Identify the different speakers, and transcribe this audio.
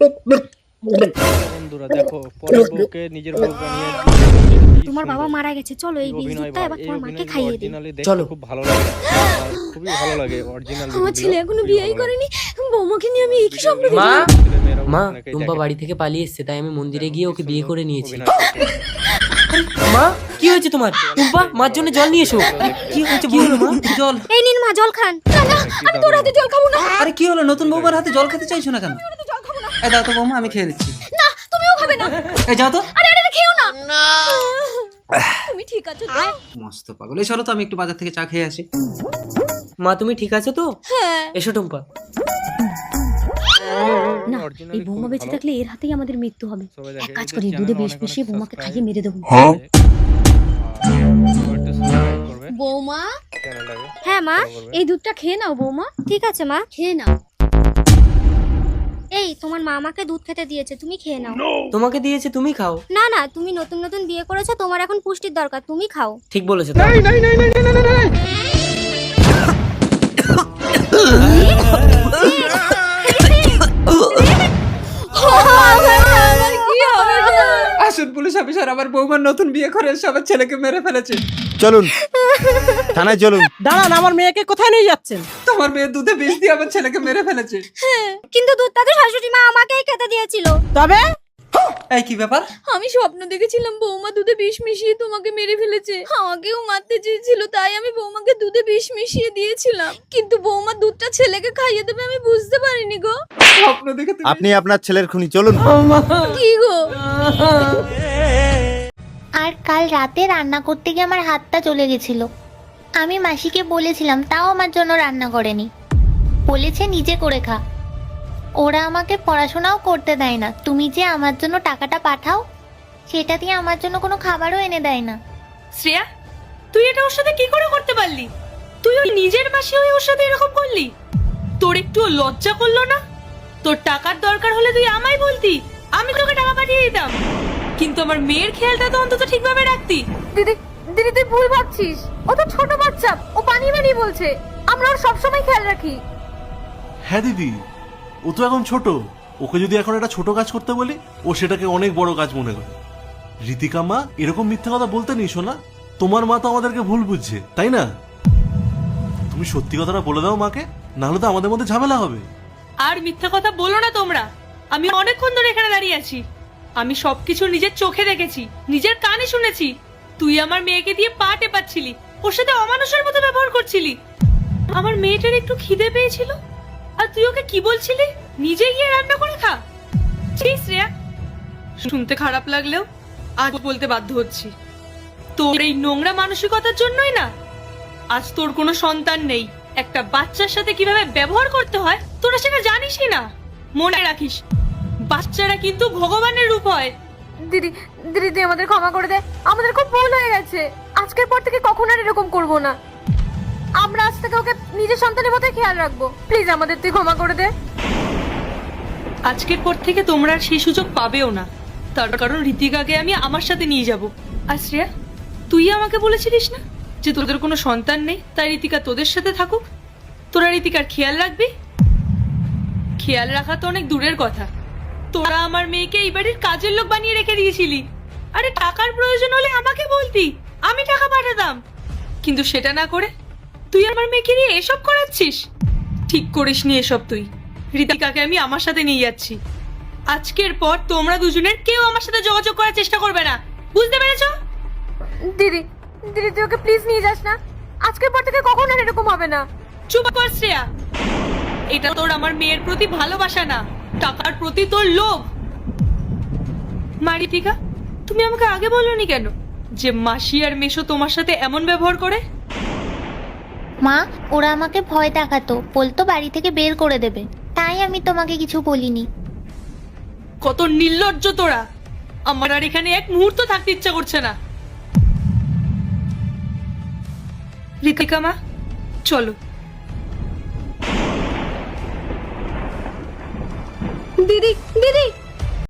Speaker 1: বন্ধুরা দেখো, পরের বউকে নিজের বউ বানিয়ে
Speaker 2: তোমার বাবা মারা গেছে, চলো এই বিস্কুটটা এবার তোমার মাকে খাইয়ে দিই।
Speaker 1: চলো, খুব ভালো লাগে, খুবই ভালো লাগে অরিজিনাল।
Speaker 2: আমার ছেলে এখনো বিয়েই করেনি, বৌমাকে নিয়ে আমি একই স্বপ্ন দেখি।
Speaker 3: মা, টুম্পা বাড়ি থেকে পালিয়ে এসেছে, তাই আমি মন্দিরে গিয়ে ওকে বিয়ে করে নিয়েছি। মা, কি হয়েছে তোমার? টুম্পা, মার জন্য জল নিয়ে এসো। কি হয়েছে? কি হলো মা? জল।
Speaker 2: এই নিন মা, জল খান। না না, আমি তোর হাতে জল খাবো না।
Speaker 4: আরে কি হলো? নতুন বউবার হাতে জল খেতে চাইছো না কেন? এই দাও তো বৌমা, আমি খেয়ে দিচ্ছি।
Speaker 2: না, তুমিও খাবে না।
Speaker 4: এই যাও তো।
Speaker 2: আরে আরে খেও না। তুমি ঠিক আছো তো?
Speaker 4: মস্ত পাগল। এই চলো তো, আমি একটু বাজার থেকে চা খেয়ে আসি।
Speaker 3: মা, তুমি ঠিক আছো তো?
Speaker 2: হ্যাঁ।
Speaker 3: এসো টুম্পা।
Speaker 2: না, এই বৌমা বেঁচে থাকলে এর হাতেই আমাদের মৃত্যু হবে। এক কাজ করি, দুধে বিষ মিশিয়ে বৌমাকে খাইয়ে মেরে দেবো। বৌমা। হ্যাঁ মা, এই দুধটা খেয়ে নাও বৌমা। ঠিক আছে মা, খেয়ে নাও। এই তোমার মা আমাকে দুধ খেতে দিয়েছে, তুমি খেয়ে নাও।
Speaker 3: তোমাকে দিয়েছে, তুমি খাও।
Speaker 2: না না, তুমি নতুন নতুন বিয়ে করেছো, তোমার এখন পুষ্টির দরকার, তুমি খাও।
Speaker 3: ঠিক বলেছো।
Speaker 4: আসুন পুলিশ অফিসার, আমার বৌমার নতুন বিয়ে করে এসে আমার ছেলেকে মেরে ফেলেছে।
Speaker 5: চলুন থানায় চলুন।
Speaker 6: দাঁড়ান, আমার মেয়েকে কোথায় নিয়ে যাচ্ছেন?
Speaker 4: তোমার মেয়ে দুধে বিষ দিয়ে আমার ছেলেকে মেরে ফেলেছে।
Speaker 2: কিন্তু দুধটা তো শাশুড়ি মা আমাকেই খেতে দিয়েছিল।
Speaker 6: তবে
Speaker 4: এই কি ব্যাপার?
Speaker 2: আমি স্বপ্ন দেখেছিলাম বৌমা দুধে বিষ মিশিয়ে তোমাকে মেরে ফেলেছে। আমাকেও মারতে চেয়েছিল, তাই আমি বৌমাকে দুধে বিষ মিশিয়ে দিয়েছিলাম। কিন্তু বৌমা দুধটা ছেলেকে খাইয়ে দেবে আমি বুঝতে পারিনি গো।
Speaker 4: স্বপ্ন দেখে তুমি
Speaker 5: আপনি আপনার ছেলের খুনি, চলুন।
Speaker 2: কি গো?
Speaker 7: আর কাল রাতে রান্না করতে গিয়ে আমার হাতটা চলে গেছিল। আমি মাসিকে বলেছিলাম, তাও আমার জন্য রান্না করেনি, বলেছে নিজে করে খা। ওরা আমাকে পড়াশোনাও করতে দেয় না, তুমি যে আমার জন্য টাকাটা পাঠাও সেটা দিয়ে আমার জন্য কোনো খাবারও এনে দেয় না।
Speaker 8: শ্রেয়া, তুই এটা ওর সাথে কি করে করতে পারলি? তুই ওই নিজের মাসি হয়ে ওর সাথে এরকম করলি? তোর একটু লজ্জা করলো না? তোর টাকার দরকার হলে তুই আমায় বলতি, আমি তোকে টাকা পাঠিয়ে দিতাম। কিন্তু আমার মেয়ের খেয়ালটা তো অন্তত ঠিকভাবে রাখতি।
Speaker 9: দিদি দিদি তুই ভুল ভাবছিস, ও তো ছোট বাচ্চা, ও বানিয়ে বানিয়ে বলছে। আমরা ওর সবসময় খেয়াল রাখি।
Speaker 10: হ্যাঁ দিদি, ও তো এখন ছোট, ওকে যদি এখন একটা ছোট কাজ করতে বলি ও সেটাকে অনেক বড় কাজ মনে করে। ঋতিকা মা এরকম মিথ্যা কথা বলতে নেই শোনা, তোমার মা তো আমাদেরকে ভুল বুঝছে, তাই না? তুমি সত্যি কথাটা বলে দাও মাকে, নাহলে তো আমাদের মধ্যে ঝামেলা হবে।
Speaker 8: আর মিথ্যা কথা বলো না তোমরা। আমি অনেকক্ষণ ধরে এখানে দাঁড়িয়ে আছি, আমি সবকিছু নিজের চোখে দেখেছি, নিজের কানে শুনেছি। তুই আমার মেয়েকে দিয়ে পা টেপাচ্ছিলি, ওর সাথে অমানুষের মতো ব্যবহার করছিলি। আমার মেয়েটার একটু খিদে পেয়েছিল আর তুই ওকে কি বলছিলি, নিজে গিয়ে রান্না করে খা। ঠিক শ্রেয়া, শুনতে খারাপ লাগলেও আজ বলতে বাধ্য হচ্ছি, তোর এই নোংরা মানসিকতার জন্যই না আজ তোর কোনো সন্তান নেই। একটা বাচ্চার সাথে কিভাবে ব্যবহার করতে হয় তোরা সেটা জানিসই না। মনে রাখিস, বাচ্চারা কিন্তু ভগবানের রূপ হয়।
Speaker 9: দিদি দিদি তুই আমাদের ক্ষমা করে দে, আমাদের খুব ভুল হয়ে গেছে। আজকের পর থেকে কখনো আর এরকম করবো না। আমরা আজ থেকে ওকে নিজের সন্তানের মতো খেয়াল রাখবো। প্লিজ আমাদের তুই ক্ষমা করে দে।
Speaker 8: আজকের পর থেকে তোমরা আর সেই সুযোগ পাবেও না, তার কারণ ঋতিকাকে আমি আমার সাথে নিয়ে যাব। আর শ্রেয়া, তুই আমাকে বলেছিলিস না যে তোদের কোনো সন্তান নেই, তাই ঋতিকা তোদের সাথে থাকুক, তোরা ঋতিকার খেয়াল রাখবি। খেয়াল রাখা তো অনেক দূরের কথা, তোরা আমার মেয়েকে এই বাড়ির কাজের লোক বানিয়ে রেখে দিয়েছিলি। আরে টাকার প্রয়োজন হলে আমাকে বলতি, আমি টাকা পাঠাতাম। কিন্তু সেটা না করে তুই আমার মেয়েকে নিয়ে এসব করাচ্ছিস। ঠিক করিসনি এসব তুই। ঋতিকাকে আমি আমার সাথে নিয়ে যাচ্ছি। আজকের পর তোমরা দুজনের কেউ আমার সাথে যোগাযোগ করার চেষ্টা করবে না, বুঝতে পেরেছো?
Speaker 9: দিদি দিদি তুই ওকে প্লিজ নিয়ে যাস না। আজকের পর থেকে কখনো আর এরকম হবে না।
Speaker 8: চুপ কর শ্রেয়া, এটা তোর আমার মেয়ের প্রতি ভালোবাসা না, টাকার প্রতি তোর লোভ। মা ঋতিকা, তুমি আমাকে আগে বলোনি কেন যে মাসি আর মেশো তোমার সাথে এমন ব্যবহার করে?
Speaker 7: মা, ওরা আমাকে ভয় দেখাতো, বলতো বাড়ি থেকে বের করে দেবে, তাই আমি তোমাকে কিছু বলিনি।
Speaker 8: কত নির্লজ্জ তোরা! আমার আর এখানে এক মুহূর্ত থাকতে ইচ্ছা করছে না। ঋতিকা মা, চলো।
Speaker 9: দিদি দিদি